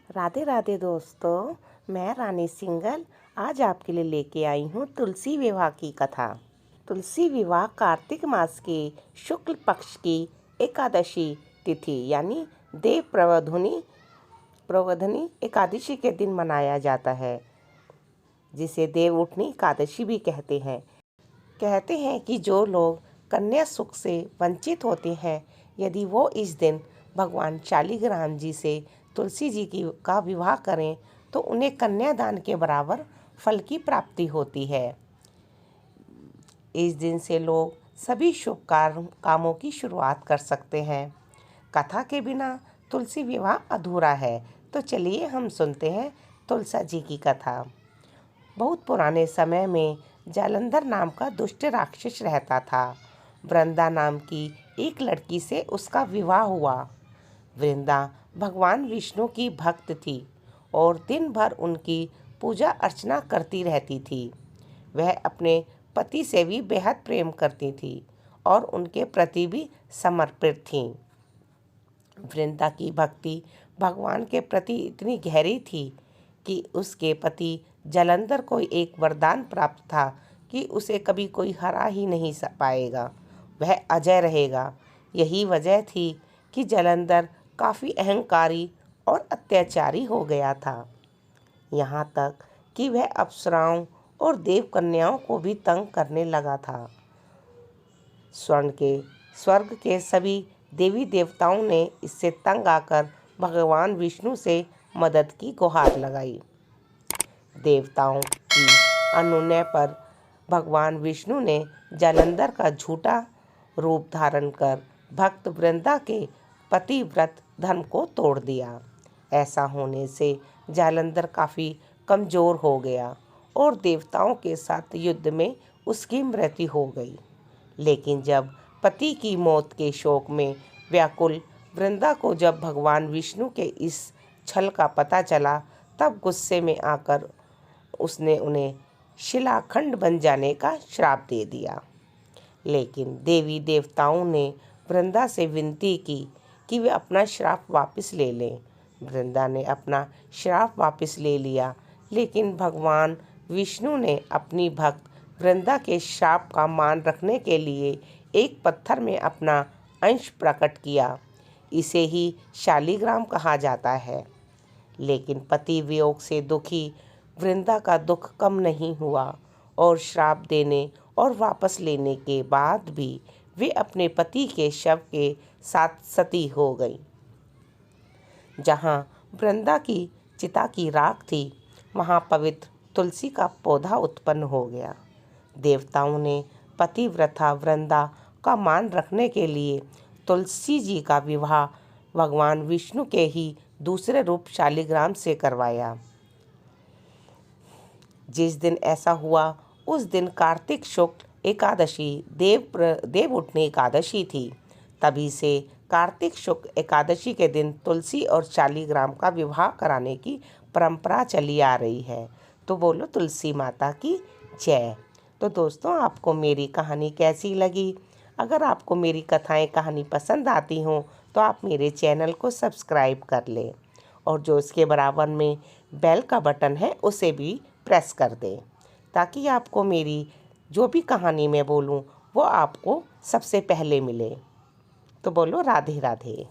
राधे राधे दोस्तों, मैं रानी सिंगल आज आपके लिए लेके आई हूँ तुलसी विवाह की कथा। तुलसी विवाह कार्तिक मास के शुक्ल पक्ष की एकादशी तिथि यानी देव प्रवधनी एकादशी के दिन मनाया जाता है, जिसे देव उठनी एकादशी भी कहते हैं। कहते हैं कि जो लोग कन्या सुख से वंचित होते हैं, यदि वो इस दिन भगवान शालिग्राम जी से तुलसी जी का विवाह करें तो उन्हें कन्यादान के बराबर फल की प्राप्ति होती है। इस दिन से लोग सभी शुभ कामों की शुरुआत कर सकते हैं। कथा के बिना तुलसी विवाह अधूरा है, तो चलिए हम सुनते हैं तुलसा जी की कथा। बहुत पुराने समय में जालंधर नाम का दुष्ट राक्षस रहता था। वृंदा नाम की एक लड़की से उसका विवाह हुआ। वृंदा भगवान विष्णु की भक्त थी और दिन भर उनकी पूजा अर्चना करती रहती थी। वह अपने पति से भी बेहद प्रेम करती थी और उनके प्रति भी समर्पित थी। वृंदा की भक्ति भगवान के प्रति इतनी गहरी थी कि उसके पति जालंधर को एक वरदान प्राप्त था कि उसे कभी कोई हरा ही नहीं पाएगा, वह अजय रहेगा। यही वजह थी कि जालंधर काफ़ी अहंकारी और अत्याचारी हो गया था, यहाँ तक कि वह अप्सराओं और देव कन्याओं को भी तंग करने लगा था। स्वर्ग के सभी देवी देवताओं ने इससे तंग आकर भगवान विष्णु से मदद की गुहार लगाई। देवताओं की अनुनय पर भगवान विष्णु ने जालंधर का झूठा रूप धारण कर भक्त वृंदा के पतिव्रत धर्म को तोड़ दिया। ऐसा होने से जालंधर काफ़ी कमज़ोर हो गया और देवताओं के साथ युद्ध में उसकी मृत्यु हो गई। लेकिन जब पति की मौत के शोक में व्याकुल वृंदा को जब भगवान विष्णु के इस छल का पता चला, तब गुस्से में आकर उसने उन्हें शिलाखंड बन जाने का श्राप दे दिया। लेकिन देवी देवताओं ने वृंदा से विनती की कि वे अपना श्राप वापस ले लें। वृंदा ने अपना श्राप वापस ले लिया, लेकिन भगवान विष्णु ने अपनी भक्त वृंदा के श्राप का मान रखने के लिए एक पत्थर में अपना अंश प्रकट किया। इसे ही शालिग्राम कहा जाता है। लेकिन पति वियोग से दुखी वृंदा का दुख कम नहीं हुआ और श्राप देने और वापस लेने के बाद भी वे अपने पति के शव के साथ सती हो गई। जहाँ वृंदा की चिता की राख थी, वहाँ पवित्र तुलसी का पौधा उत्पन्न हो गया। देवताओं ने पतिव्रता वृंदा का मान रखने के लिए तुलसी जी का विवाह भगवान विष्णु के ही दूसरे रूप शालिग्राम से करवाया। जिस दिन ऐसा हुआ, उस दिन कार्तिक शुक्ल एकादशी देव उठनी एकादशी थी। तभी से कार्तिक शुक्ल एकादशी के दिन तुलसी और शालिग्राम का विवाह कराने की परंपरा चली आ रही है। तो बोलो तुलसी माता की जय। तो दोस्तों, आपको मेरी कहानी कैसी लगी? अगर आपको मेरी कथाएं कहानी पसंद आती हों तो आप मेरे चैनल को सब्सक्राइब कर लें और जो इसके बराबर में बेल का बटन है उसे भी प्रेस कर दें, ताकि आपको मेरी जो भी कहानी मैं बोलूं वो आपको सबसे पहले मिले। तो बोलो राधे राधे।